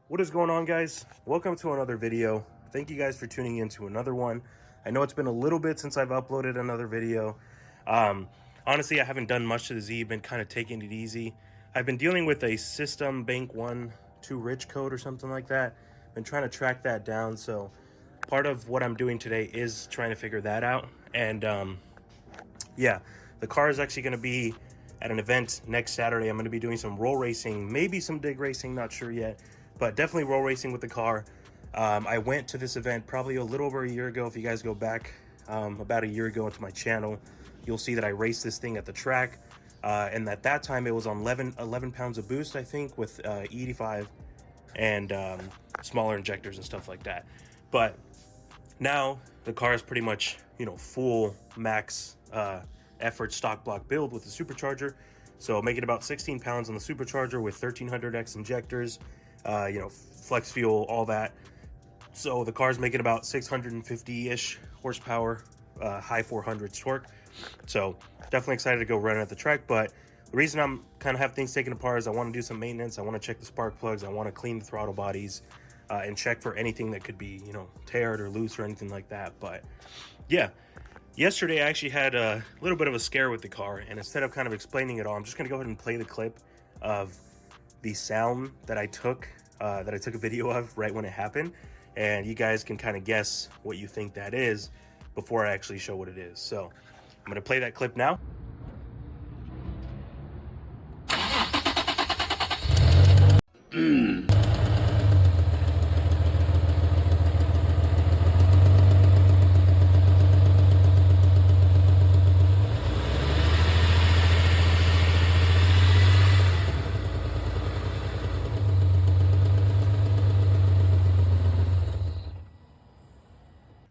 What is going on, guys? Welcome to another video. Thank you guys for tuning in to another one. I know it's been a little bit since I've uploaded another video. Honestly, I haven't done much to the Z, been kind of taking it easy. I've been dealing with a system bank 1 too rich code or something like that. Been trying to track that down, so part of what I'm doing today is trying to figure that out. And yeah, the car is actually going to be at an event next Saturday. I'm going to be doing some roll racing, maybe some dig racing, not sure yet, but definitely roll racing with the car. I went to this event probably a little over a year ago. If you guys go back about a year ago into my channel, you'll see that I raced this thing at the track. And at that time, it was on 11 pounds of boost, I think, with E85 and smaller injectors and stuff like that. But now the car is pretty much, you know, full max effort stock block build with the Supercharger. So making about 16 pounds on the Supercharger with 1300X injectors, you know, flex fuel, all that. So the car's making about 650-ish horsepower, high 400s torque. So definitely excited to go run at the track. But the reason I'm kind of have things taken apart is I want to do some maintenance. I want to check the spark plugs. I want to clean the throttle bodies and check for anything that could be, you know, teared or loose or anything like that. But yeah, yesterday I actually had a little bit of a scare with the car, and instead of kind of explaining it all, I'm just gonna go ahead and play the clip of the sound that I took a video of right when it happened, and you guys can kind of guess what you think that is before I actually show what it is. So I'm gonna play that clip now.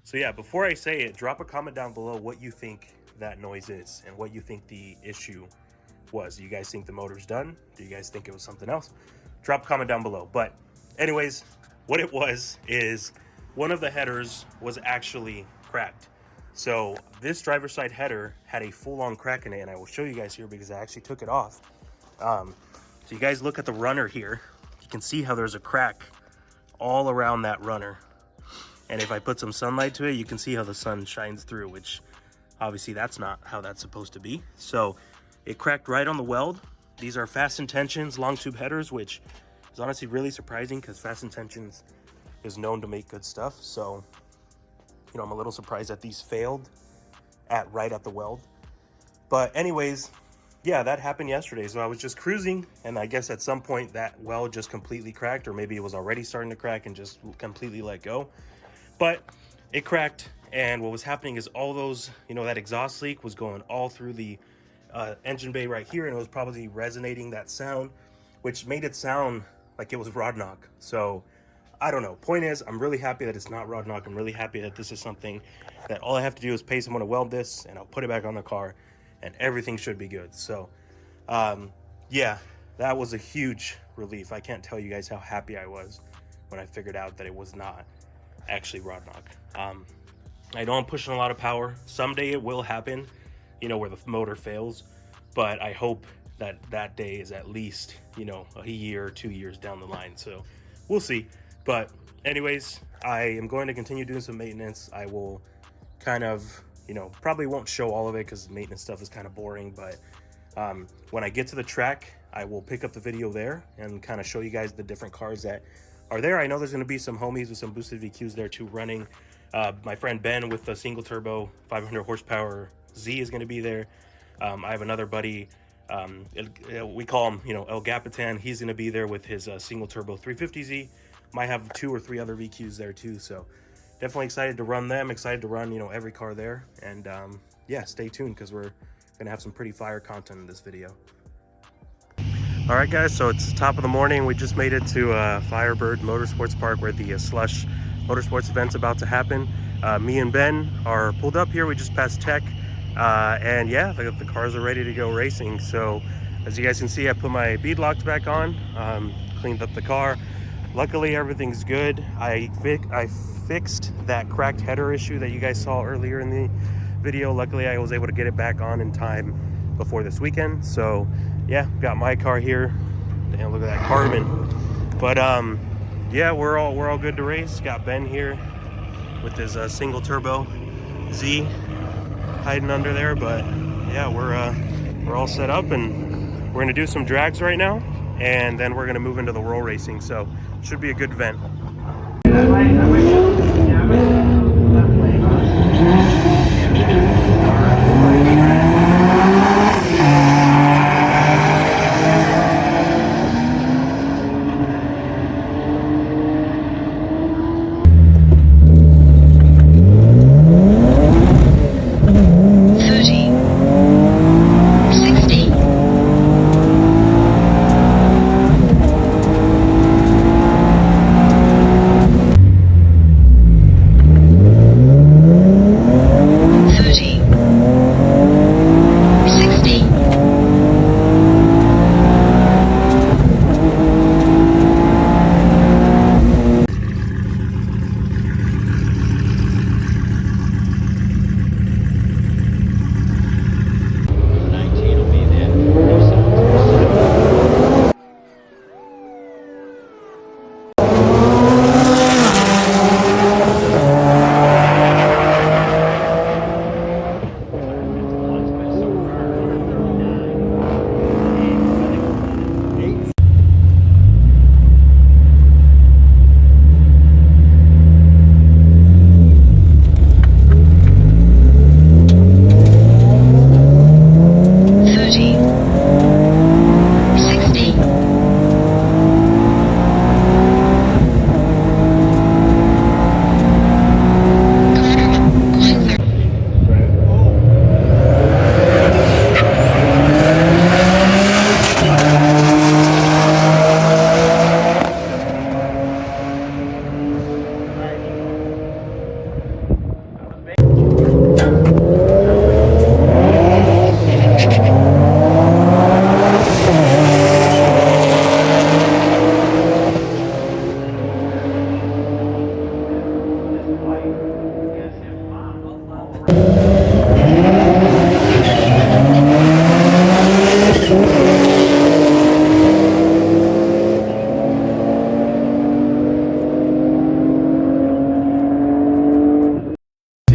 So yeah, before I say it, drop a comment down below what you think that noise is and what you think the issue was. Do you guys think the motor's done? Do you guys think it was something else? Drop a comment down below. But anyways, what it was is one of the headers was actually cracked. So this driver's side header had a full-on crack in it, and I will show you guys here because I actually took it off. So you guys look at the runner here. You can see how there's a crack all around that runner. And if I put some sunlight to it, you can see how the sun shines through, which obviously that's not how that's supposed to be. So it cracked right on the weld. These are fast intentions long tube headers, which is honestly really surprising because fast intentions is known to make good stuff. So, you know, I'm a little surprised that these failed right at the weld. But anyways, yeah, that happened yesterday. So I was just cruising, and I guess at some point that weld just completely cracked, or maybe it was already starting to crack and just completely let go. But it cracked, and what was happening is all those, you know, that exhaust leak was going all through the engine bay right here, and it was probably resonating that sound, which made it sound like it was rod knock. So I don't know. Point is, I'm really happy that it's not rod knock. I'm really happy that this is something that all I have to do is pay someone to weld this, and I'll put it back on the car, and everything should be good. So yeah, that was a huge relief. I can't tell you guys how happy I was when I figured out that it was not actually rod knock. I know I'm pushing a lot of power. Someday it will happen, you know, where the motor fails, but I hope that that day is at least, you know, a year or 2 years down the line. So we'll see. But anyways, I am going to continue doing some maintenance. I will kind of, you know, probably won't show all of it because maintenance stuff is kind of boring, but when I get to the track, I will pick up the video there and kind of show you guys the different cars that are there. I know there's going to be some homies with some boosted VQs there too running. My friend Ben with the single turbo 500 horsepower Z is going to be there. I have another buddy, we call him, you know, El Gapitan. He's going to be there with his single turbo 350Z. Might have 2 or 3 other VQs there too. So definitely excited to run them. Excited to run, you know, every car there. And yeah, stay tuned because we're going to have some pretty fire content in this video. All right, guys, so it's top of the morning. We just made it to Firebird Motorsports Park where the Slush Motorsports event's about to happen. Me and Ben are pulled up here. We just passed Tech, and yeah, the cars are ready to go racing. So as you guys can see, I put my bead locks back on, cleaned up the car. Luckily, everything's good. I fixed that cracked header issue that you guys saw earlier in the video. Luckily, I was able to get it back on in time before this weekend. So yeah, got my car here. Damn, look at that carbon. But yeah, we're all good to race. Got Ben here with his single turbo Z hiding under there, but yeah, we're all set up, and we're gonna do some drags right now, and then we're gonna move into the roll racing. So should be a good event.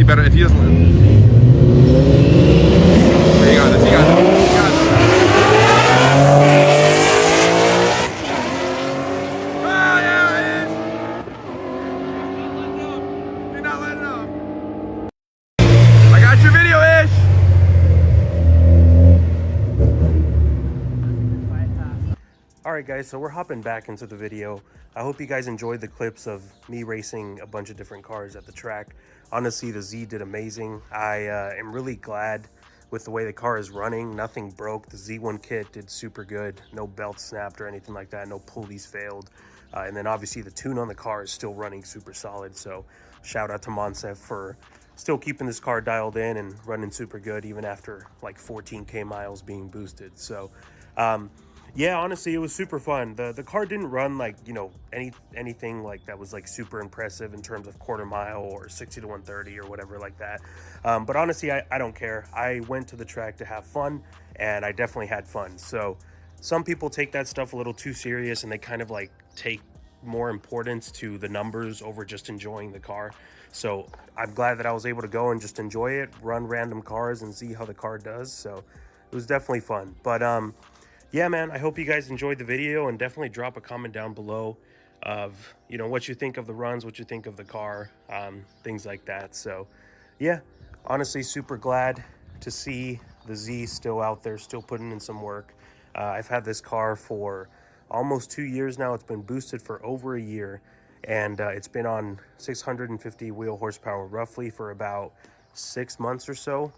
Better if he doesn't. There you got this. You got this. You got this. Oh yeah, it is. You're not letting up. I got your video, Ish. All right, guys, so we're hopping back into the video. I hope you guys enjoyed the clips of me racing a bunch of different cars at the track. Honestly, the Z did amazing. I am really glad with the way the car is running. Nothing broke. The Z1 kit did super good. No belt snapped or anything like that. No pulleys failed. And then obviously the tune on the car is still running super solid. So shout out to Monsef for still keeping this car dialed in and running super good even after like 14K miles being boosted. So yeah, honestly, it was super fun. The car didn't run like, you know, anything like that was like super impressive in terms of quarter mile or 60 to 130 or whatever like that. But honestly, I don't care. I went to the track to have fun, and I definitely had fun. So some people take that stuff a little too serious, and they kind of like take more importance to the numbers over just enjoying the car. So I'm glad that I was able to go and just enjoy it, run random cars and see how the car does. So it was definitely fun. But yeah, man, I hope you guys enjoyed the video, and definitely drop a comment down below of, you know, what you think of the runs, what you think of the car, things like that. So yeah, honestly, super glad to see the Z still out there, still putting in some work. I've had this car for almost 2 years now. It's been boosted for over a year, and it's been on 650 wheel horsepower roughly for about 6 months or so.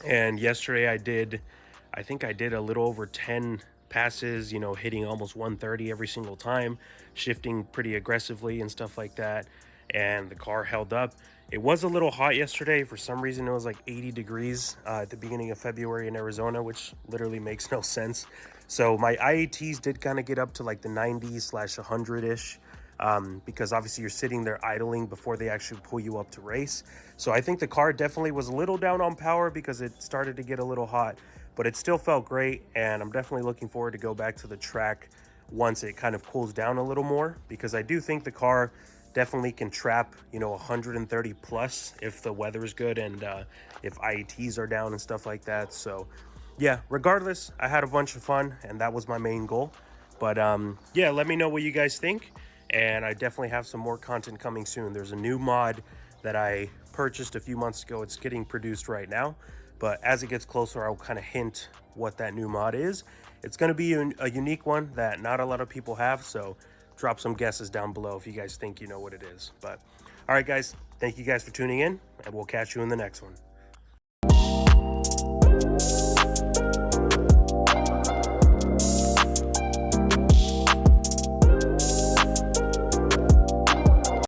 And yesterday I think I did a little over 10 passes, you know, hitting almost 130 every single time, shifting pretty aggressively and stuff like that. And the car held up. It was a little hot yesterday. For some reason, it was like 80 degrees at the beginning of February in Arizona, which literally makes no sense. So my IATs did kind of get up to like the 90/100-ish. Because obviously you're sitting there idling before they actually pull you up to race. So I think the car definitely was a little down on power because it started to get a little hot, but it still felt great. And I'm definitely looking forward to go back to the track once it kind of cools down a little more, because I do think the car definitely can trap, you know, 130 plus if the weather is good and if IETs are down and stuff like that. So yeah, regardless, I had a bunch of fun and that was my main goal. But yeah, let me know what you guys think, and I definitely have some more content coming soon. There's a new mod that I purchased a few months ago. It's getting produced right now, but as it gets closer, I'll kind of hint what that new mod is. It's going to be a unique one that not a lot of people have, so drop some guesses down below if you guys think you know what it is. But all right, guys, thank you guys for tuning in, and we'll catch you in the next one.